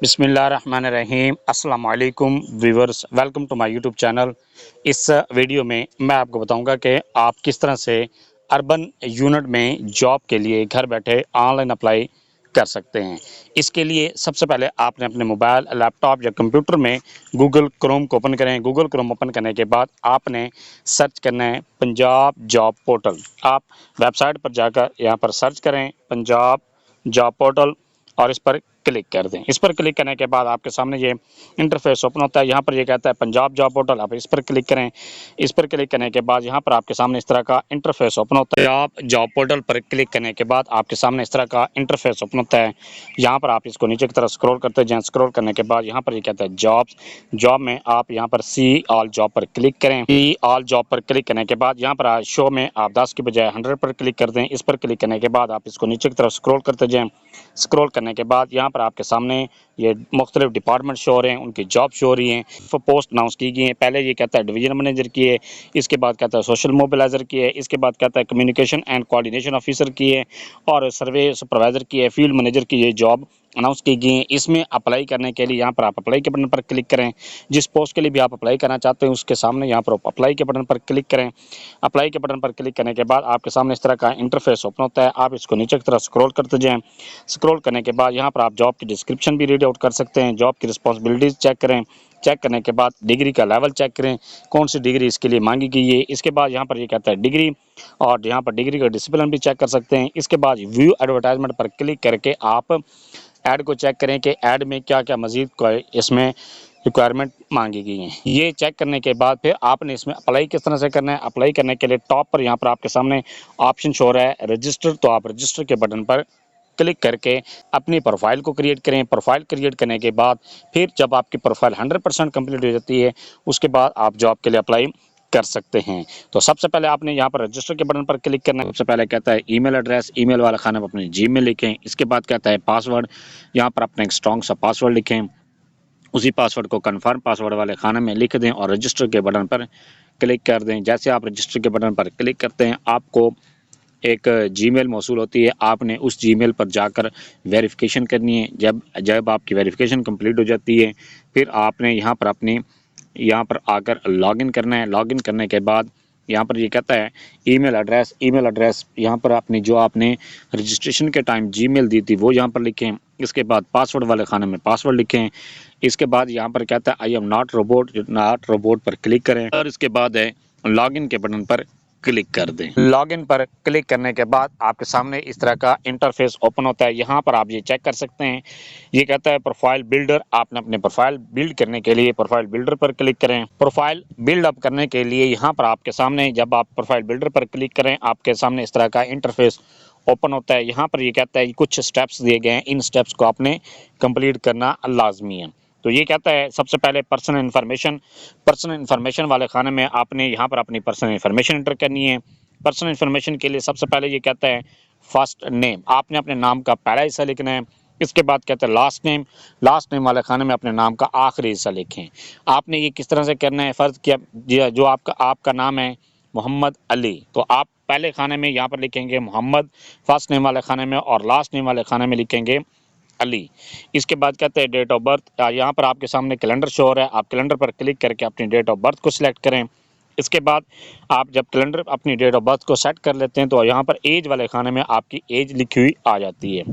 बिस्मिल्लाहिर्रहमानिर्रहीम अस्सलाम वालेकुम viewers, welcome to my YouTube channel. इस वीडियो में मैं आपको बताऊंगा कि आप किस तरह से अर्बन यूनिट में जॉब के लिए घर बैठे ऑनलाइन अप्लाई कर सकते हैं। इसके लिए सबसे पहले आपने अपने मोबाइल, लैपटॉप या कंप्यूटर में गूगल क्रोम को ओपन करें। गूगल क्रोम ओपन करने के बाद आपने सर्च करना है पंजाब जॉब पोर्टल। आप वेबसाइट पर जाकर यहाँ पर सर्च करें पंजाब जॉब पोर्टल और इस पर क्लिक कर दें। इस पर क्लिक करने के बाद आपके सामने ये इंटरफेस ओपन होता है। यहाँ पर ये कहता है पंजाब जॉब पोर्टल, आप इस पर क्लिक करें। इस पर क्लिक करने के बाद यहाँ पर आपके सामने इस तरह का इंटरफेस ओपन होता है। आप जॉब पोर्टल पर क्लिक करने के बाद आपके सामने इस तरह का इंटरफेस ओपन होता है। यहाँ पर आप इसको नीचे की तरफ स्क्रॉल करते जाएं। स्क्रॉल करने के बाद यहाँ पर ये कहता है जॉब्स। जॉब में आप यहाँ पर सी ऑल जॉब पर क्लिक करें। सी ऑल जॉब पर क्लिक करने के बाद यहाँ पर शो में आप 10 की बजाय 100 पर क्लिक कर दें। इस पर क्लिक करने के बाद आप इसको नीचे की तरफ स्क्रॉल करते जाएं। स्क्रॉल करने के बाद यहाँ पर आपके सामने ये मुख्तलिफ डिपार्टमेंट शो हो रहे हैं, उनकी जॉब शो हो रही हैं। पोस्ट अनाउंस की गई है। पहले ये कहता है डिवीजन मैनेजर की है, इसके बाद कहता है सोशल मोबिलाइजर की है, इसके बाद कहता है कम्युनिकेशन एंड कोऑर्डिनेशन ऑफिसर की है और सर्वे सुपरवाइजर की है, फील्ड मैनेजर की ये जॉब अनाउंस की गई है। इसमें अप्लाई करने के लिए यहाँ पर आप अप्लाई के बटन पर क्लिक करें। जिस पोस्ट के लिए भी आप अप्लाई करना चाहते हैं उसके सामने यहाँ पर अप्लाई के बटन पर क्लिक करें। अप्लाई के बटन पर क्लिक करने के बाद आपके सामने इस तरह का इंटरफेस ओपन होता है। आप इसको नीचे की तरफ स्क्रॉल करते जाएं। स्क्रॉल करने के बाद यहाँ पर आप जॉब की डिस्क्रिप्शन भी रीड आउट कर सकते हैं। जॉब की रिस्पॉन्सिबिलिटीज़ चेक करें। चेक करने के बाद डिग्री का लेवल चेक करें, कौन सी डिग्री इसके लिए मांगी गई है। इसके बाद यहाँ पर ये कहता है डिग्री, और यहाँ पर डिग्री का डिसिप्लिन भी चेक कर सकते हैं। इसके बाद व्यू एडवर्टाइजमेंट पर क्लिक करके आप ऐड को चेक करें कि ऐड में क्या क्या मजीद इसमें रिक्वायरमेंट मांगी गई हैं। ये चेक करने के बाद फिर आपने इसमें अप्लाई किस तरह से करना है। अप्लाई करने के लिए टॉप पर यहाँ पर आपके सामने ऑप्शन शो हो रहा है रजिस्टर, तो आप रजिस्टर के बटन पर क्लिक करके अपनी प्रोफाइल को क्रिएट करें। प्रोफाइल क्रिएट करने के बाद फिर जब आपकी प्रोफाइल 100% कंप्लीट हो जाती है उसके बाद आप जॉब के लिए अप्लाई कर सकते हैं। तो सबसे पहले आपने यहाँ पर रजिस्टर के बटन पर क्लिक करना है। सबसे पहले कहता है ईमेल एड्रेस, ईमेल वाला खाना में अपने जीमेल लिखें। इसके बाद कहता है पासवर्ड, यहाँ पर अपना एक स्ट्रॉन्ग सा पासवर्ड लिखें। उसी पासवर्ड को कन्फर्म पासवर्ड वाले खाने में लिख दें और रजिस्टर के बटन पर क्लिक कर दें। जैसे आप रजिस्टर के बटन पर क्लिक करते हैं आपको एक जीमेल मौसूल होती है। आपने उस जीमेल पर जाकर वेरिफिकेशन करनी है। जब जब आपकी वेरिफिकेशन कंप्लीट हो जाती है फिर आपने यहाँ पर आकर लॉगिन करना है। लॉगिन करने के बाद यहाँ पर ये कहता है ईमेल एड्रेस यहाँ पर आपने जो आपने रजिस्ट्रेशन के टाइम जीमेल दी थी वो यहाँ पर लिखें। इसके बाद पासवर्ड वाले खाने में पासवर्ड लिखें। इसके बाद यहाँ पर कहता है आई एम नॉट रोबोट पर क्लिक करें और इसके बाद है लॉगिन के बटन पर क्लिक कर दें। लॉगिन पर क्लिक करने के बाद आपके सामने इस तरह का इंटरफेस ओपन होता है। यहाँ पर आप ये चेक कर सकते हैं, ये कहता है प्रोफाइल बिल्डर। आपने अपने प्रोफाइल बिल्ड करने के लिए प्रोफाइल बिल्डर पर क्लिक करें। प्रोफाइल बिल्ड अप करने के लिए यहाँ पर आपके सामने जब आप प्रोफाइल बिल्डर पर क्लिक करें आपके सामने इस तरह का इंटरफेस ओपन होता है। यहाँ पर ये कहता है कुछ स्टेप्स दिए गए हैं, इन स्टेप्स को आपने कंप्लीट करना लाजमी है। तो ये कहता है सबसे पहले पर्सनल इन्फॉर्मेशन वाले खाने में आपने यहाँ पर अपनी पर्सनल इन्फॉर्मेशन एंटर करनी है। पर्सनल इन्फॉर्मेशन के लिए सबसे पहले ये कहता है फर्स्ट नेम, आपने अपने नाम का पहला हिस्सा लिखना है। इसके बाद कहता है लास्ट नेम वाले खाने में अपने नाम का आखिरी हिस्सा लिखें। आपने ये किस तरह से करना है, फ़र्ज़ किया जो आपका नाम है मोहम्मद अली, तो आप पहले खाने में यहाँ पर लिखेंगे मोहम्मद फर्स्ट नेम वाले खाने में और लास्ट नेम वाले खाने में लिखेंगे अली। इसके बाद कहते हैं डेट ऑफ बर्थ, यहाँ पर आपके सामने कैलेंडर शो हो रहा है। आप कैलेंडर पर क्लिक करके अपनी डेट ऑफ बर्थ को सिलेक्ट करें। इसके बाद आप जब कैलेंडर अपनी डेट ऑफ बर्थ को सेट कर लेते हैं तो यहाँ पर एज वाले खाने में आपकी एज लिखी हुई आ जाती है।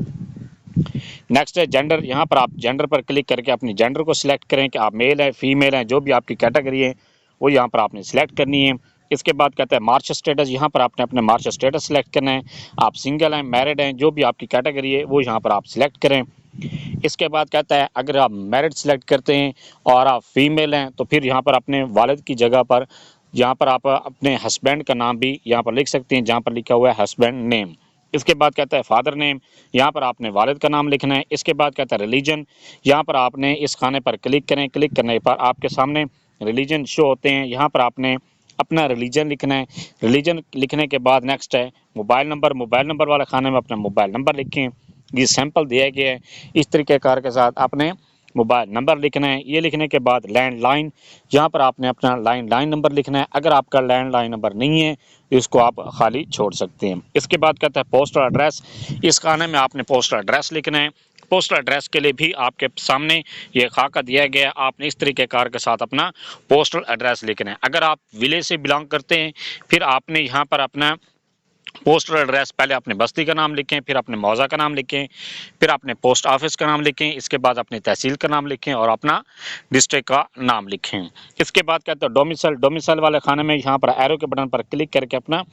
नेक्स्ट है जेंडर, यहाँ पर आप जेंडर पर क्लिक करके अपनी जेंडर को सिलेक्ट करें कि आप मेल हैं फीमेल हैं, जो भी आपकी कैटेगरी है वो यहाँ पर आपने सिलेक्ट करनी है। इसके बाद कहता है मार्च स्टेटस, यहाँ पर आपने अपने मार्च स्टेटस सिलेक्ट करना है। आप सिंगल हैं मैरिड हैं, जो भी आपकी कैटेगरी है वो यहाँ पर आप सिलेक्ट करें। इसके बाद कहता है अगर आप मैरिड सिलेक्ट करते हैं और आप फीमेल हैं तो फिर यहाँ पर अपने वालिद की जगह पर यहाँ पर आप अपने हस्बैंड का नाम भी यहाँ पर लिख सकते हैं जहाँ पर लिखा हुआ है हस्बैंड नेम। इसके बाद कहता है फादर नेम, यहाँ पर आपने वालिद का नाम लिखना है। इसके बाद कहता है रिलीजन, यहाँ पर आपने इस खाने पर क्लिक करें। क्लिक करने पर आपके सामने रिलीजन शो होते हैं, यहाँ पर आपने अपना रिलीजन लिखना है। रिलीजन लिखने के बाद नेक्स्ट है मोबाइल नंबर वाले खाने में अपना मोबाइल नंबर लिखें। ये सैंपल दिया गया है, इस तरीक़ेकार के साथ आपने मोबाइल नंबर लिखना है। ये लिखने के बाद लैंडलाइन, यहाँ पर आपने अपना लैंडलाइन नंबर लिखना है। अगर आपका लैंडलाइन नंबर नहीं है तो इसको आप खाली छोड़ सकते हैं। इसके बाद कहता है पोस्टल एड्रेस, इस खाने में आपने पोस्टल एड्रेस लिखना है। पोस्टल एड्रेस के लिए भी आपके सामने ये खाका दिया गया है, आपने इस तरीक़ेकार के साथ अपना पोस्टल एड्रेस लिखना है। अगर आप विलेज से बिलोंग करते हैं, फिर आपने यहाँ पर अपना पोस्टल एड्रेस पहले अपने बस्ती का नाम लिखें, फिर अपने मौज़ा का नाम लिखें, फिर अपने पोस्ट ऑफिस का नाम लिखें, इसके बाद अपनी तहसील का नाम लिखें और अपना डिस्ट्रिक्ट का नाम लिखें। इसके बाद कहते हैं डोमिसाइल। डोमिसाइल वाले खाने में यहाँ पर एरो के बटन पर क्लिक करके अपना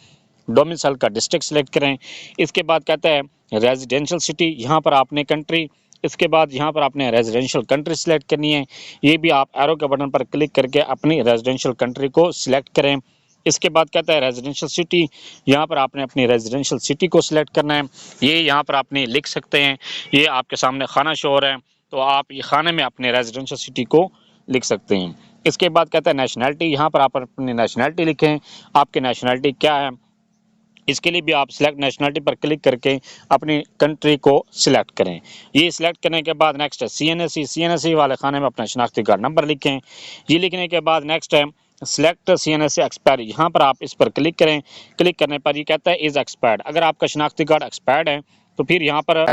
डोमिसाइल का डिस्ट्रिक्ट सेलेक्ट करें। इसके बाद कहता है रेजिडेंशियल सिटी, यहाँ पर आपने कंट्री, इसके बाद यहाँ पर आपने रेजिडेंशियल कंट्री सेलेक्ट करनी है। ये भी आप एरो के बटन पर क्लिक करके अपनी रेजिडेंशियल कंट्री को सिलेक्ट करें। इसके बाद कहता है रेजिडेंशियल सिटी, यहाँ पर आपने अपनी रेजिडेंशियल सिटी को सिलेक्ट करना है। ये यहाँ पर आपने लिख सकते हैं, ये आपके सामने खाना शो हो रहा है, तो आप ये खाने में अपने रेजिडेंशियल सिटी को लिख सकते हैं। इसके बाद कहता है नेशनैलिटी, यहाँ पर आप अपनी नेशनैलिटी लिखें, आपकी नेशनैलिटी क्या है। इसके लिए भी आप सिलेक्ट नेशनलिटी पर क्लिक करके अपनी कंट्री को सिलेक्ट करें। ये सिलेक्ट करने के बाद नेक्स्ट है CNSE। CNSE वाले खाने में अपना शनाख्ती कार्ड नंबर लिखें। ये लिखने के बाद नेक्स्ट है सिलेक्ट CNSE एक्सपायरी, यहाँ पर आप इस पर क्लिक करें। क्लिक करने पर ये कहता है इज़ एक्सपायर्ड। अगर आपका शनाख्ती कार्ड एक्सपायर्ड है तो फिर यहाँ पर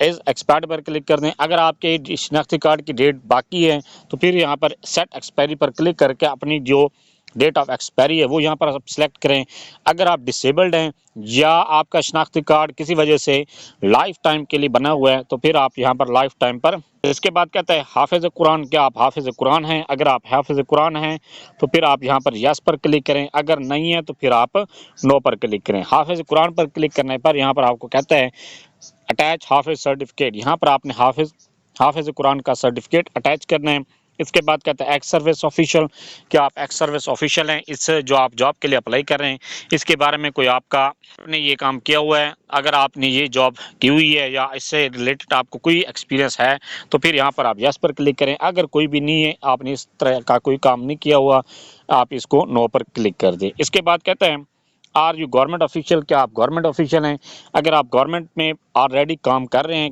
इज़ एक्सपायर्ड पर क्लिक कर दें। अगर आपके शनाख्ती कार्ड की डेट बाकी है तो फिर यहाँ पर सेट एक्सपायरी पर क्लिक करके अपनी जो डेट ऑफ एक्सपायरी है वो यहाँ पर आप सिलेक्ट करें। अगर आप डिसेबल्ड हैं या आपका शनाख्ती कार्ड किसी वजह से लाइफ टाइम के लिए बना हुआ है तो फिर आप यहाँ पर लाइफ टाइम पर। इसके बाद कहता है हाफिज़ कुरान, क्या आप हाफिज़ कुरान हैं। अगर आप हाफिज़ कुरान हैं तो फिर आप यहाँ पर यस पर क्लिक करें, अगर नहीं है तो फिर आप नो पर क्लिक करें। हाफिज़ कुरान पर क्लिक करने पर यहाँ पर आपको कहता है अटैच हाफिज़ सर्टिफिकेट, यहाँ पर आपने हाफिज़ कुरान का सर्टिफिकेट अटैच करना है। इसके बाद कहता है एक्स सर्विस ऑफिशियल, क्या आप एक्स सर्विस ऑफिशियल हैं, इस जो आप जॉब के लिए अप्लाई कर रहे हैं इसके बारे में कोई आपने ये काम किया हुआ है। अगर आपने ये जॉब की हुई है या इससे रिलेटेड आपको कोई एक्सपीरियंस है तो फिर यहाँ पर आप यस पर क्लिक करें। अगर कोई भी नहीं है, आपने इस तरह का कोई काम नहीं किया हुआ, आप इसको नो पर क्लिक कर दें। इसके बाद कहता है आर यू गवर्नमेंट ऑफिशियल, क्या आप गवर्नमेंट ऑफिशियल हैं। अगर आप गवर्नमेंट में ऑलरेडी काम कर रहे हैं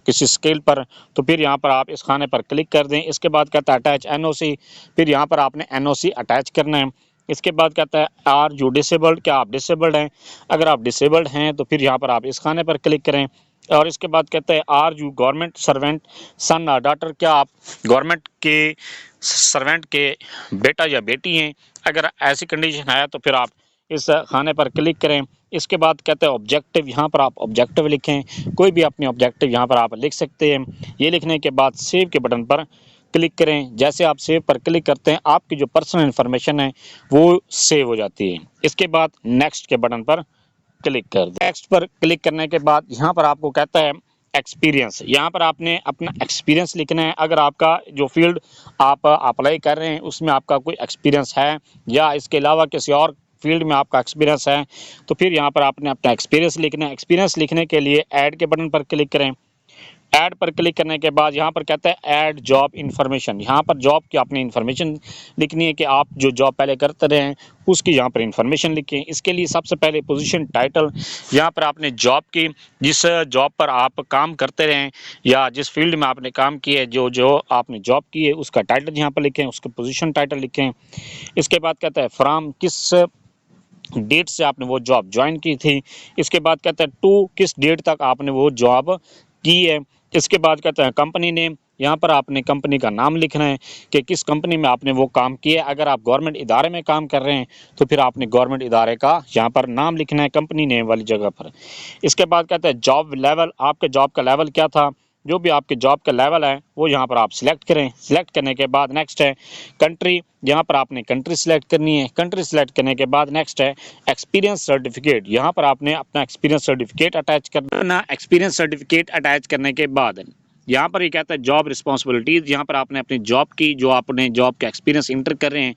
किसी स्केल पर तो फिर यहाँ पर आप इस खाने पर क्लिक कर दें। इसके बाद कहता है अटैच NOC, फिर यहाँ पर आपने NOC अटैच करना है। इसके बाद कहता है आर यू डिसेबल्ड, क्या आप डिसेबल्ड हैं। अगर आप डिसेबल्ड हैं तो फिर यहाँ पर आप इस खाने पर क्लिक करें। और इसके बाद कहता है आर यू गवर्नमेंट सर्वेंट सन और डॉटर, क्या आप गवर्नमेंट के सर्वेंट के बेटा या बेटी हैं। अगर ऐसी कंडीशन है तो फिर आप इस खाने पर क्लिक करें। इसके बाद कहते हैं ऑब्जेक्टिव, यहाँ पर आप ऑब्जेक्टिव लिखें, कोई भी अपने ऑब्जेक्टिव यहाँ पर आप लिख सकते हैं। ये लिखने के बाद सेव के बटन पर क्लिक करें। जैसे आप सेव पर क्लिक करते हैं आपकी जो पर्सनल इन्फॉर्मेशन है वो सेव हो जाती है। इसके बाद नेक्स्ट के बटन पर क्लिक कर दें। नेक्स्ट पर क्लिक करने के बाद यहाँ पर आपको कहता है एक्सपीरियंस, यहाँ पर आपने अपना एक्सपीरियंस लिखना है। अगर आपका जो फील्ड आप अप्लाई कर रहे हैं उसमें आपका कोई एक्सपीरियंस है या इसके अलावा किसी और फील्ड में आपका एक्सपीरियंस है तो फिर यहाँ पर आपने अपना एक्सपीरियंस लिखना है। एक्सपीरियंस लिखने के लिए ऐड के बटन पर क्लिक करें। ऐड पर क्लिक करने के बाद यहाँ पर कहता है ऐड जॉब इन्फॉर्मेशन, यहाँ पर जॉब की आपने इन्फॉर्मेशन लिखनी है कि आप जो जॉब पहले करते रहे हैं उसकी यहाँ पर इन्फॉर्मेशन लिखें। इसके लिए सबसे पहले पोजीशन टाइटल, यहाँ पर आपने जॉब की जिस जॉब पर आप काम करते रहें या जिस फील्ड में आपने काम किया है जो आपने जॉब की है उसका टाइटल यहाँ पर लिखें, उसका पोजीशन टाइटल लिखें। इसके बाद कहता है फ्रॉम, किस डेट से आपने वो जॉब ज्वाइन की थी। इसके बाद कहता है टू, किस डेट तक आपने वो जॉब की है। इसके बाद कहता है कंपनी नेम, यहाँ पर आपने कंपनी का नाम लिखना है कि किस कंपनी में आपने वो काम किया है। अगर आप गवर्नमेंट इदारे में काम कर रहे हैं तो फिर आपने गवर्नमेंट इदारे का यहाँ पर नाम लिखना है कंपनी नेम वाली जगह पर। इसके बाद कहता है जॉब लेवल, आपके जॉब का लेवल क्या था, जो भी आपके जॉब का लेवल है वो यहाँ पर आप सिलेक्ट करें। सिलेक्ट करने के बाद नेक्स्ट है कंट्री, यहाँ पर आपने कंट्री सिलेक्ट करनी है। कंट्री सिलेक्ट करने के बाद नेक्स्ट है एक्सपीरियंस सर्टिफिकेट, यहाँ पर आपने अपना एक्सपीरियंस सर्टिफिकेट अटैच करना। एक्सपीरियंस सर्टिफिकेट अटैच करने के बाद यहाँ पर ये कहता है जॉब रिस्पॉन्सिबिलिटीज़, यहाँ पर आपने अपनी जॉब की जो आपने जॉब का एक्सपीरियंस इंटर कर रहे हैं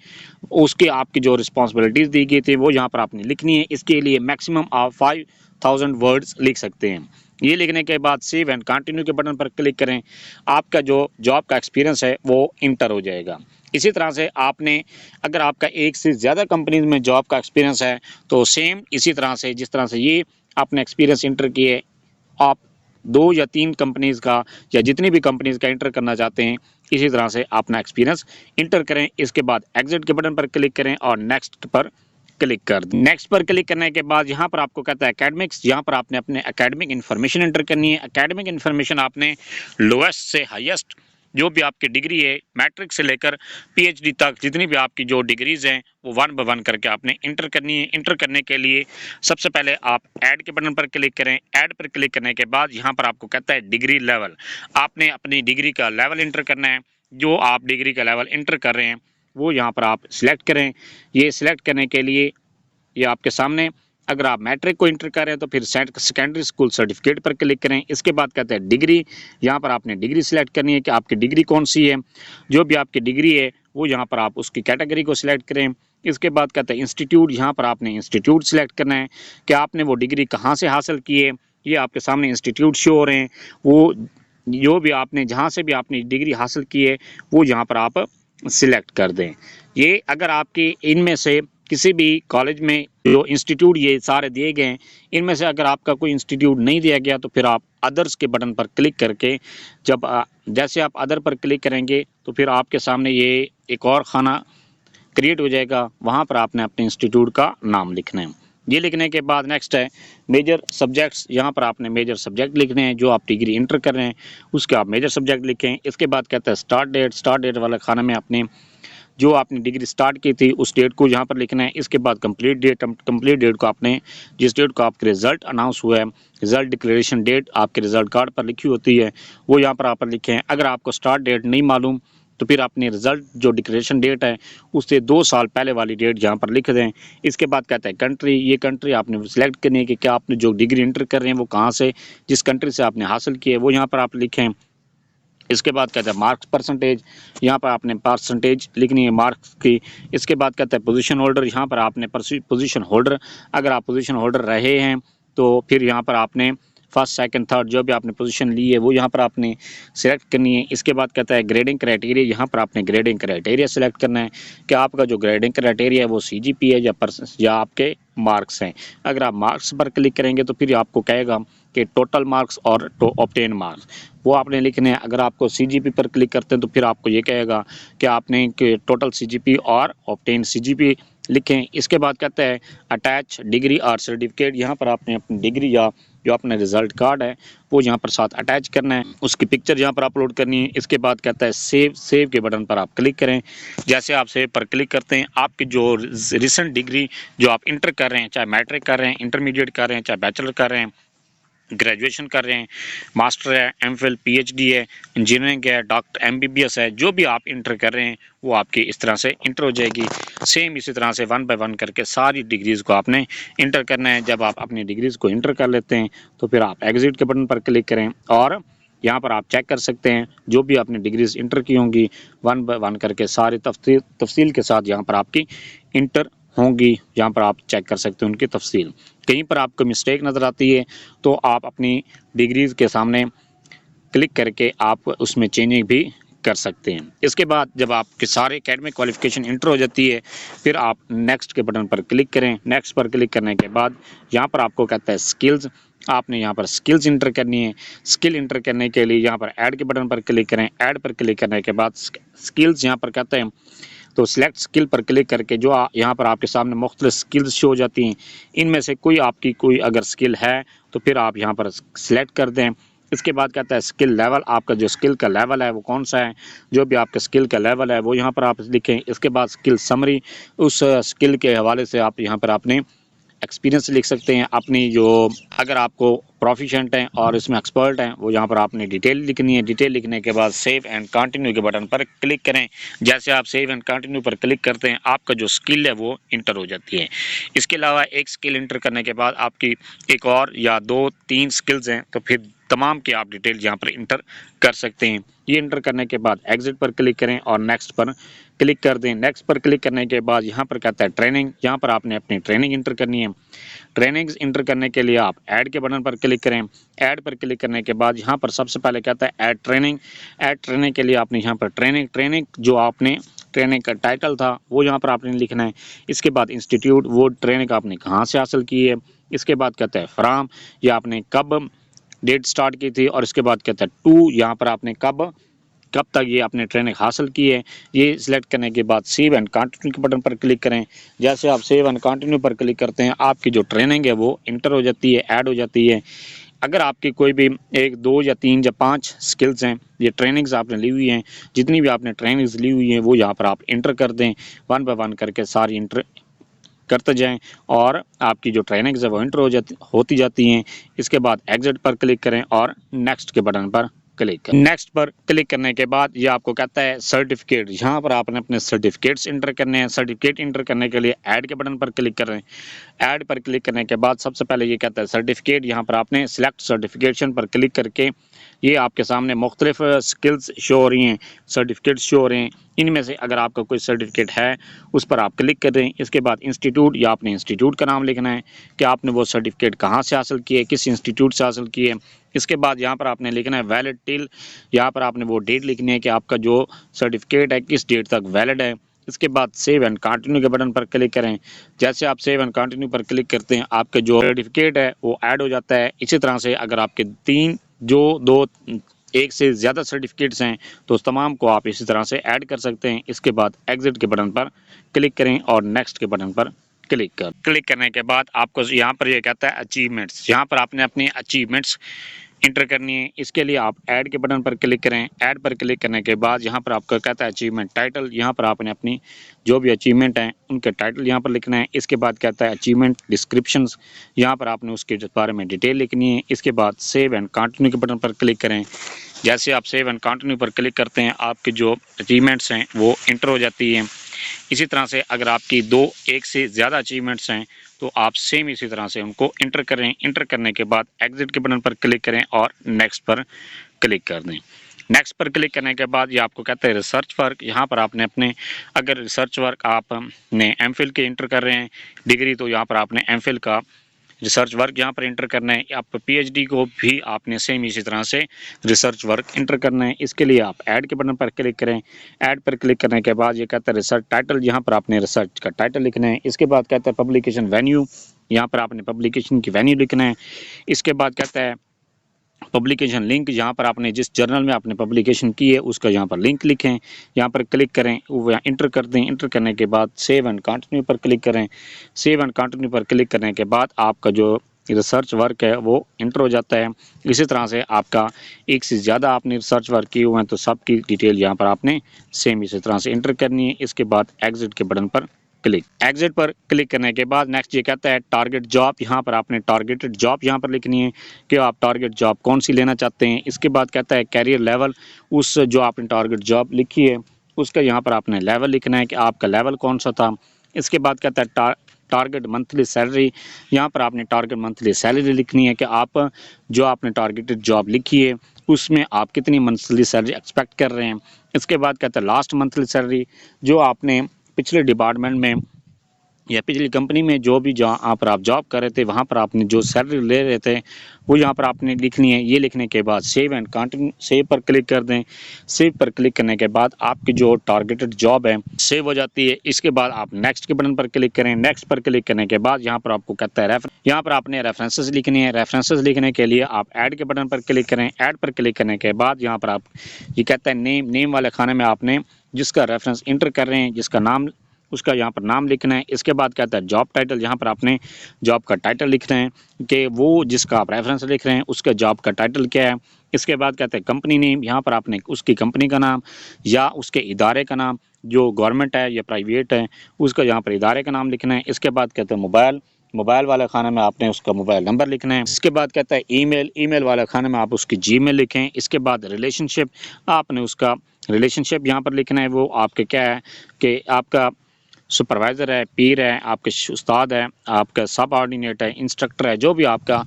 उसकी आपकी जो रिस्पॉन्सिबिलिटीज़ दी गई थी वो यहाँ पर आपने लिखनी है। इसके लिए मैक्सिमम आप 5000 वर्ड्स लिख सकते हैं। ये लिखने के बाद सेव एंड कंटिन्यू के बटन पर क्लिक करें। आपका जो जॉब का एक्सपीरियंस है वो इंटर हो जाएगा। इसी तरह से आपने अगर आपका एक से ज़्यादा कंपनीज में जॉब का एक्सपीरियंस है तो सेम इसी तरह से जिस तरह से ये आपने एक्सपीरियंस इंटर किए, आप 2 या 3 कंपनीज़ का या जितनी भी कंपनीज़ का इंटर करना चाहते हैं इसी तरह से अपना एक्सपीरियंस इंटर करें। इसके बाद एग्जिट के बटन पर क्लिक करें और नेक्स्ट पर क्लिक कर दें। नेक्स्ट पर क्लिक करने के बाद यहाँ पर आपको कहता है एकेडमिक्स, यहाँ पर आपने अपने एकेडमिक इन्फॉर्मेशन एंटर करनी है। एकेडमिक इन्फॉर्मेशन आपने लोएस्ट से हाईएस्ट जो भी आपकी डिग्री है, मैट्रिक से लेकर पीएचडी तक जितनी भी आपकी जो डिग्रीज हैं वो 1 बाय 1 करके आपने इंटर करनी है। इंटर करने के लिए सबसे पहले आप ऐड के बटन पर क्लिक करें। ऐड पर क्लिक करने के बाद यहाँ पर आपको कहता है डिग्री लेवल, आपने अपनी डिग्री का लेवल इंटर करना है। जो आप डिग्री का लेवल इंटर कर रहे हैं वो यहाँ पर आप सिलेक्ट करें। ये सिलेक्ट करने के लिए ये आपके सामने, अगर आप मैट्रिक को इंटर कर रहे हैं तो फिर सेकेंडरी स्कूल सर्टिफिकेट पर क्लिक करें। इसके बाद कहते हैं डिग्री, यहाँ पर आपने डिग्री सिलेक्ट करनी है कि आपकी डिग्री कौन सी है। जो भी आपकी डिग्री है वो यहाँ पर आप उसकी कैटेगरी को सिलेक्ट करें। इसके बाद कहते हैं इंस्टीट्यूट, यहाँ पर आपने इंस्टीट्यूट सिलेक्ट करना है कि आपने वो डिग्री कहाँ से हासिल की है। ये आपके सामने इंस्टीट्यूट शो हो रहे हैं, वो जो भी आपने जहाँ से भी आपने डिग्री हासिल की है वो यहाँ पर आप सिलेक्ट कर दें। ये अगर आपके इनमें से किसी भी कॉलेज में जो इंस्टीट्यूट ये सारे दिए गए हैं, इनमें से अगर आपका कोई इंस्टीट्यूट नहीं दिया गया तो फिर आप अदर्स के बटन पर क्लिक करके जब जैसे आप अदर पर क्लिक करेंगे तो फिर आपके सामने ये एक और खाना क्रिएट हो जाएगा, वहाँ पर आपने अपने इंस्टीट्यूट का नाम लिखना है। ये लिखने के बाद नेक्स्ट है मेजर सब्जेक्ट्स, यहाँ पर आपने मेजर सब्जेक्ट लिखने हैं। जो आप डिग्री इंटर कर रहे हैं उसके आप मेजर सब्जेक्ट लिखें। इसके बाद कहता है स्टार्ट डेट, स्टार्ट डेट वाला खाना में आपने जो आपने डिग्री स्टार्ट की थी उस डेट को यहाँ पर लिखना है। इसके बाद कंप्लीट डेट को आपने जिस डेट को आपके रिजल्ट अनाउंस हुआ है, रिजल्ट डिक्लेरेशन डेट आपके रिजल्ट कार्ड पर लिखी होती है वो यहाँ पर आप लिखें। अगर आपको स्टार्ट डेट नहीं मालूम तो फिर अपने रिजल्ट जो डिक्लेरेशन डेट है उससे 2 साल पहले वाली डेट यहाँ पर लिख दें। इसके बाद कहता है कंट्री, ये कंट्री आपने सिलेक्ट करनी है कि क्या आपने जो डिग्री इंटर कर रहे हैं वो कहाँ से, जिस कंट्री से आपने हासिल की है वो यहाँ पर आप लिखें। इसके बाद कहता है मार्क्स परसेंटेज, यहाँ पर आपने परसेंटेज लिखनी है मार्क्स की। इसके बाद कहता है पोजीशन होल्डर, यहाँ पर आपने पोजीशन होल्डर, अगर आप पोजीशन होल्डर रहे हैं तो फिर यहाँ पर आपने फर्स्ट सेकंड थर्ड जो भी आपने पोजीशन ली है वो यहाँ पर आपने सेलेक्ट करनी है। इसके बाद कहता है ग्रेडिंग क्राइटेरिया, यहाँ पर आपने ग्रेडिंग क्राइटेरिया सेलेक्ट करना है कि आपका जो ग्रेडिंग क्राइटेरिया है वो सीजीपी है या आपके मार्क्स हैं। अगर आप मार्क्स पर क्लिक करेंगे तो फिर आपको कहेगा कि टोटल मार्क्स और ऑब्टेन मार्क्स वो आपने लिखने हैं। अगर आपको सीजीपी पर क्लिक करते हैं तो फिर आपको ये कहेगा कि आपने टोटल सीजीपी और ऑब्टेन सीजीपी लिखें। इसके बाद कहता है अटैच डिग्री और सर्टिफिकेट, यहाँ पर आपने अपनी डिग्री या जो अपना रिजल्ट कार्ड है वो यहाँ पर साथ अटैच करना है, उसकी पिक्चर यहाँ पर अपलोड करनी है। इसके बाद कहता है सेव के बटन पर आप क्लिक करें। जैसे आप सेव पर क्लिक करते हैं आपकी जो रिसेंट डिग्री जो आप इंटर कर रहे हैं, चाहे मैट्रिक कर रहे हैं, इंटरमीडिएट कर रहे हैं, चाहे बैचलर कर रहे हैं, ग्रेजुएशन कर रहे हैं, मास्टर है, एमफिल, पीएचडी है, इंजीनियरिंग है, डॉक्टर एमबीबीएस है, जो भी आप इंटर कर रहे हैं वो आपकी इस तरह से इंटर हो जाएगी। सेम इसी तरह से 1 बाय 1 करके सारी डिग्रीज़ को आपने इंटर करना है। जब आप अपनी डिग्रीज़ को इंटर कर लेते हैं तो फिर आप एग्जिट के बटन पर क्लिक करें और यहाँ पर आप चेक कर सकते हैं जो भी आपने डिग्रीज इंटर की होंगी 1 बाय 1 करके सारी तफसील के साथ यहाँ पर आपकी इंटर होंगी। यहाँ पर आप चेक कर सकते हैं उनकी तफसील। कहीं पर आपको मिस्टेक नज़र आती है तो आप अपनी डिग्रीज़ के सामने क्लिक करके आप उसमें चेंजिंग भी कर सकते हैं। इसके बाद जब आपके सारे एकेडमिक क्वालिफिकेशन इंटर हो जाती है फिर आप नेक्स्ट के बटन पर क्लिक करें। नेक्स्ट पर क्लिक करने के बाद यहाँ पर आपको कहता है स्किल्स, आपने यहाँ पर स्किल्स इंटर करनी है। स्किल इंटर करने के लिए यहाँ पर ऐड के बटन पर क्लिक करें। ऐड पर क्लिक करने के बाद स्किल्स यहाँ पर कहते हैं तो सिलेक्ट स्किल पर क्लिक करके जो यहाँ पर आपके सामने मुख्तलिफ स्किल्स शो हो जाती हैं, इनमें से कोई आपकी कोई अगर स्किल है तो फिर आप यहाँ पर सिलेक्ट कर दें। इसके बाद कहता है स्किल लेवल, आपका जो स्किल का लेवल है वो कौन सा है, जो भी आपका स्किल का लेवल है वो यहाँ पर आप लिखें। इसके बाद स्किल समरी, उस स्किल के हवाले से आप यहाँ पर अपने एक्सपीरियंस लिख सकते हैं अपनी, जो अगर आपको प्रोफिशेंट हैं और इसमें एक्सपर्ट हैं वो यहाँ पर आपने डिटेल लिखनी है। डिटेल लिखने के बाद सेव एंड कंटिन्यू के बटन पर क्लिक करें। जैसे आप सेव एंड कंटिन्यू पर क्लिक करते हैं आपका जो स्किल है वो इंटर हो जाती है। इसके अलावा एक स्किल इंटर करने के बाद आपकी एक और या 2-3 स्किल्स हैं तो फिर तमाम की आप डिटेल यहाँ पर इंटर कर सकते हैं। ये इंटर करने के बाद एग्जिट पर क्लिक करें और नेक्स्ट पर क्लिक कर दें। नेक्स्ट पर क्लिक करने के बाद यहाँ पर कहता है ट्रेनिंग, यहाँ पर आपने अपनी ट्रेनिंग इंटर करनी है। ट्रेनिंग्स इंटर करने के लिए आप ऐड के बटन पर क्लिक करें। ऐड पर क्लिक करने के बाद यहाँ पर सबसे पहले कहता है ऐड ट्रेनिंग। ऐड ट्रेनिंग के लिए आपने यहाँ पर ट्रेनिंग जो आपने ट्रेनिंग का टाइटल था वो यहाँ पर आपने लिखना है। इसके बाद इंस्टीट्यूट, वो ट्रेनिंग आपने कहाँ से हासिल की है। इसके बाद कहता है फ्राम, या आपने कब डेट स्टार्ट की थी, और इसके बाद कहता है टू, यहाँ पर आपने कब कब तक ये आपने ट्रेनिंग हासिल की है, ये सिलेक्ट करने के बाद सेव एंड कंटिन्यू के बटन पर क्लिक करें। जैसे आप सेव एंड कंटिन्यू पर क्लिक करते हैं, आपकी जो ट्रेनिंग है वो इंटर हो जाती है, ऐड हो जाती है। अगर आपकी कोई भी 1, 2 या 3 या 5 स्किल्स हैं, ये ट्रेनिंग्स आपने ली हुई हैं, जितनी भी आपने ट्रेनिंग्स ली हुई हैं वो यहाँ पर आप इंटर कर दें। 1 बाय 1 करके सारी इंटर करते जाएं और आपकी जो ट्रेनिंग्स है वो इंटर होती जाती हैं। इसके बाद एग्जिट पर क्लिक करें और नेक्स्ट के बटन पर क्लिक करें। नेक्स्ट पर क्लिक करने के बाद ये आपको कहता है सर्टिफिकेट, यहाँ पर आपने अपने सर्टिफिकेट्स इंटर करने हैं। सर्टिफिकेट इंटर करने के लिए ऐड के बटन पर क्लिक करें। ऐड पर क्लिक करने के बाद सबसे पहले ये कहता है सर्टिफिकेट, यहाँ पर आपने सिलेक्ट सर्टिफिकेशन पर क्लिक करके ये आपके सामने मुख्तलिफ स्किल्स शो हो रही हैं, सर्टिफिकेट्स शो हो रहे हैं। इनमें से अगर आपका कोई सर्टिफिकेट है उस पर आप क्लिक करें। इसके बाद इंस्टीट्यूट या आपने इंस्टीट्यूट का नाम लिखना है कि आपने वो सर्टिफिकेट कहाँ से हासिल किए, किस इंस्टीट्यूट से हासिल किए। इसके बाद यहाँ पर आपने लिखना है वैलिड टिल, यहाँ पर आपने वो डेट लिखनी है कि आपका जो सर्टिफिकेट है किस डेट तक वैलिड है। इसके बाद सेव एंड कंटिन्यू के बटन पर क्लिक करें। जैसे आप सेव एंड कंटिन्यू पर क्लिक करते हैं, आपका जो सर्टिफिकेट है वो ऐड हो जाता है। इसी तरह से अगर आपके 3 जो 2 1 से ज़्यादा सर्टिफिकेट्स हैं तो उस तमाम को आप इसी तरह से ऐड कर सकते हैं। इसके बाद एग्जिट के बटन पर क्लिक करें और नेक्स्ट के बटन पर क्लिक करने के बाद आपको यहाँ पर ये कहता है अचीवमेंट्स, यहाँ पर आपने अपनी अचीवमेंट्स इंटर करनी है। इसके लिए आप ऐड के बटन पर क्लिक करें। ऐड पर क्लिक करने के बाद यहाँ पर आपका कहता है अचीवमेंट टाइटल, यहाँ पर आपने अपनी जो भी अचीवमेंट हैं उनके टाइटल यहाँ पर लिखना है। इसके बाद कहता है अचीवमेंट डिस्क्रिप्शंस, यहाँ पर आपने उसके बारे में डिटेल लिखनी है। इसके बाद सेव एंड कंटिन्यू के बटन पर क्लिक करें। जैसे आप सेव एंड कंटिन्यू पर क्लिक करते हैं, आपके जो अचीवमेंट्स हैं वो इंटर हो जाती हैं। इसी तरह से अगर आपकी 1 से ज़्यादा अचीवमेंट्स हैं तो आप सेम इसी तरह से उनको इंटर करें। इंटर करने के बाद एग्जिट के बटन पर क्लिक करें और नेक्स्ट पर क्लिक कर दें। नेक्स्ट पर क्लिक करने के बाद ये आपको कहता है रिसर्च वर्क, यहाँ पर आपने अपने अगर रिसर्च वर्क आपने एमफिल के इंटर कर रहे हैं डिग्री, तो यहाँ पर आपने एमफिल का रिसर्च वर्क यहाँ पर इंटर करना है। आप पीएचडी को भी आपने सेम इसी तरह से रिसर्च वर्क इंटर करना है। इसके लिए आप ऐड के बटन पर क्लिक करें। ऐड पर क्लिक करने के बाद ये कहता है रिसर्च टाइटल, यहाँ पर आपने रिसर्च का टाइटल लिखना है। इसके बाद कहता है पब्लिकेशन वेन्यू, यहाँ पर आपने पब्लिकेशन की वेन्यू लिखना है। इसके बाद कहता है पब्लिकेशन लिंक, यहाँ पर आपने जिस जर्नल में आपने पब्लिकेशन की है उसका यहाँ पर लिंक लिखें। यहाँ पर क्लिक करें, वो इंटर कर दें। इंटर करने के बाद सेव एंड कंटिन्यू पर क्लिक करें। सेव एंड कंटिन्यू पर क्लिक करने के बाद आपका जो रिसर्च वर्क है वो इंटर हो जाता है। इसी तरह से आपका 1 से ज़्यादा आपने रिसर्च वर्क किए हुए हैं तो सबकी डिटेल यहाँ पर आपने सेम इसी तरह से इंटर करनी है। इसके बाद एग्जिट के बटन पर एग्जिट पर क्लिक करने के बाद नेक्स्ट ये कहता है टारगेट जॉब, यहाँ पर आपने टारगेटेड जॉब यहाँ पर लिखनी है कि आप टारगेट जॉब कौन सी लेना चाहते हैं। इसके बाद कहता है कैरियर लेवल, उस जो आपने टारगेट जॉब लिखी है उसका यहाँ पर आपने लेवल लिखना है कि आपका लेवल कौन सा था। इसके बाद कहता है टारगेट मंथली सैलरी, यहाँ पर आपने टारगेट मंथली सैलरी लिखनी है कि आप जो आपने टारगेटेड जॉब लिखी है उसमें आप कितनी मंथली सैलरी एक्सपेक्ट कर रहे हैं। इसके बाद कहता है लास्ट मंथली सैलरी, जो आपने पिछले डिपार्टमेंट में या पिछली कंपनी में जो भी जहाँ पर आप जॉब कर रहे थे वहाँ पर आपने जो सैलरी ले रहे थे वो यहाँ पर आपने लिखनी है। ये लिखने के बाद सेव एंड कंटिन्यू सेव पर क्लिक कर दें। सेव पर क्लिक करने के बाद आपकी जो टारगेटेड जॉब है सेव हो जाती है। इसके बाद आप नेक्स्ट के बटन पर क्लिक करें। नेक्स्ट पर क्लिक करने के बाद यहाँ पर आपको कहता है यहाँ पर आपने रेफरेंसेस लिखनी है। रेफरेंसेस लिखने के लिए आप ऐड के बटन पर क्लिक करें। ऐड पर क्लिक करने के बाद यहाँ पर आप ये कहता है नेम वाले खाने में आपने जिसका रेफरेंस इंटर कर रहे हैं जिसका नाम उसका यहाँ पर नाम लिखना है। इसके बाद कहता है जॉब टाइटल, यहाँ पर आपने जॉब का टाइटल लिखना है कि वो जिसका आप रेफरेंस लिख रहे हैं उसका जॉब का टाइटल क्या है। इसके बाद कहते हैं कंपनी नेम, यहाँ पर आपने उसकी कंपनी का नाम या उसके इदारे का नाम, जो गवर्नमेंट है या प्राइवेट है उसका यहाँ पर इदारे का नाम लिखना है। इसके बाद कहते हैं मोबाइल वाले खाने में आपने उसका मोबाइल नंबर लिखना है। इसके बाद कहता है ईमेल वाले खाने में आप उसकी जीमेल लिखें। इसके बाद रिलेशनशिप, आपने उसका रिलेशनशिप यहाँ पर लिखना है। वो आपके क्या है कि आपका सुपरवाइज़र है, पीर है, आपके उस्ताद है, आपका सब ऑर्डिनेट है, इंस्ट्रक्टर है, जो भी आपका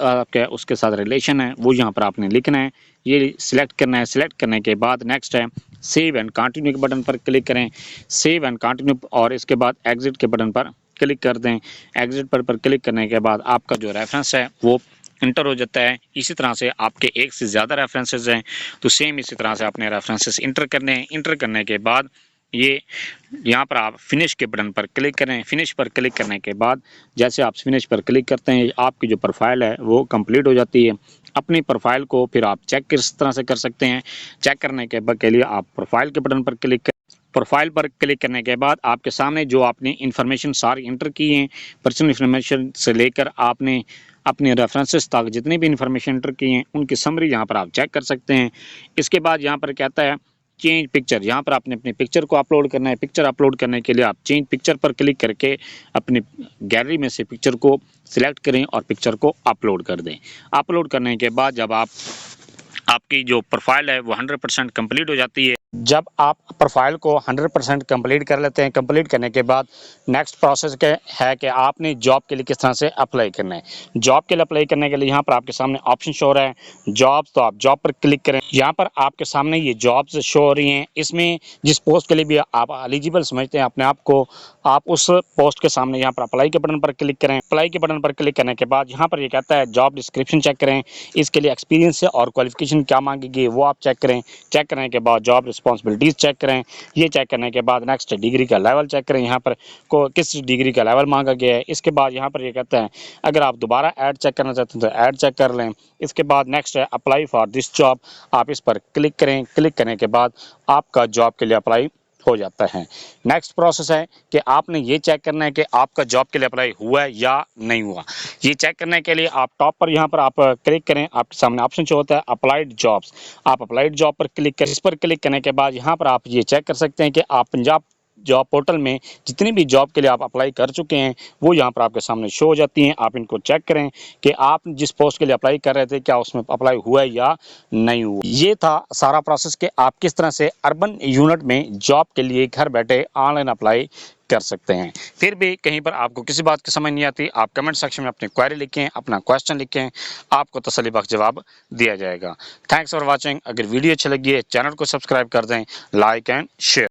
आपके उसके साथ रिलेशन है वो यहाँ पर आपने लिखना है। ये सिलेक्ट करना है। सिलेक्ट करने के बाद नेक्स्ट है सेव एंड कंटिन्यू के बटन पर क्लिक करें। सेव एंड कंटिन्यू और इसके बाद एग्जिट के बटन पर क्लिक कर दें। एग्जिट पर क्लिक करने के बाद आपका जो रेफरेंस है वो इंटर हो जाता है। इसी तरह से आपके 1 से ज़्यादा रेफरेंसेस हैं तो सेम इसी तरह से आपने रेफरेंसेस इंटर करने हैं। इंटर करने के बाद ये यहाँ पर आप फिनिश के बटन पर क्लिक करें। फिनिश पर क्लिक करने के बाद जैसे आप फिनिश पर क्लिक करते हैं, आपकी जो प्रोफाइल है वो कंप्लीट हो जाती है। अपनी प्रोफाइल को फिर आप चेक किस तरह से कर सकते हैं, चेक करने के लिए आप प्रोफाइल के बटन पर क्लिक करें। प्रोफाइल पर क्लिक करने के बाद आपके सामने जो आपने इन्फॉर्मेशन सारी इंटर की हैं, पर्सनल इन्फॉर्मेशन से लेकर आपने अपने रेफरेंसेस तक जितनी भी इन्फॉर्मेशन इंटर की हैं उनकी समरी यहाँ पर आप चेक कर सकते हैं। इसके बाद यहाँ पर कहता है चेंज पिक्चर, यहाँ पर आपने अपनी पिक्चर को अपलोड करना है। पिक्चर अपलोड करने के लिए आप चेंज पिक्चर पर क्लिक करके अपनी गैलरी में से पिक्चर को सिलेक्ट करें और पिक्चर को अपलोड कर दें। अपलोड करने के बाद जब आपकी जो प्रोफाइल है वो 100% कंप्लीट हो जाती है। जब आप प्रोफाइल को 100% कंप्लीट कर लेते हैं, कंप्लीट करने के बाद नेक्स्ट प्रोसेस क्या है कि आपने जॉब के लिए किस तरह से अप्लाई करना है। जॉब के लिए अप्लाई करने के लिए यहाँ पर आपके सामने ऑप्शन शो हो रहा है जॉब्स, तो आप जॉब पर क्लिक करें। यहाँ पर आपके सामने ये जॉब्स शो हो रही हैं। इसमें जिस पोस्ट के लिए भी आप एलिजिबल समझते हैं अपने आप को, आप उस पोस्ट के सामने यहाँ पर अप्लाई के बटन पर क्लिक करें। अप्लाई के बटन पर क्लिक करने के बाद यहाँ पर ये कहता है जॉब डिस्क्रिप्शन चेक करें, इसके लिए एक्सपीरियंस और क्वालिफिकेशन क्या मांगेगी वो आप चेक करें। चेक करने के बाद जॉब रिस्पॉन्सिबिलिटीज़ चेक करें। ये चेक करने के बाद नेक्स्ट डिग्री का लेवल चेक करें, यहाँ पर को किस डिग्री का लेवल मांगा गया है। इसके बाद यहाँ पर ये कहता है अगर आप दोबारा ऐड चेक करना चाहते हैं तो ऐड चेक कर लें। इसके बाद नेक्स्ट है अप्लाई फॉर दिस जॉब, आप इस पर क्लिक करें। क्लिक करने के बाद आपका जॉब के लिए अप्लाई हो जाता है। नेक्स्ट प्रोसेस है कि आपने ये चेक करना है कि आपका जॉब के लिए अप्लाई हुआ है या नहीं हुआ। ये चेक करने के लिए आप टॉप पर यहाँ पर आप क्लिक करें, आपके सामने ऑप्शन जो होता है अप्लाइड जॉब्स, आप अप्लाइड जॉब पर क्लिक करें। इस पर क्लिक करने के बाद यहाँ पर आप ये चेक कर सकते हैं कि आप पंजाब जॉब पोर्टल में जितनी भी जॉब के लिए आप अप्लाई कर चुके हैं वो यहाँ पर आपके सामने शो हो जाती हैं। आप इनको चेक करें कि आप जिस पोस्ट के लिए अप्लाई कर रहे थे क्या उसमें अप्लाई हुआ है या नहीं हुआ। ये था सारा प्रोसेस कि आप किस तरह से अर्बन यूनिट में जॉब के लिए घर बैठे ऑनलाइन अप्लाई कर सकते हैं। फिर भी कहीं पर आपको किसी बात की समझ नहीं आती, आप कमेंट सेक्शन में अपनी क्वेरी लिखें, अपना क्वेश्चन लिखें, आपको तसल्लीबख्श जवाब दिया जाएगा। Thanks for watching. अगर वीडियो अच्छी लगी है चैनल को सब्सक्राइब कर दें, लाइक एंड शेयर।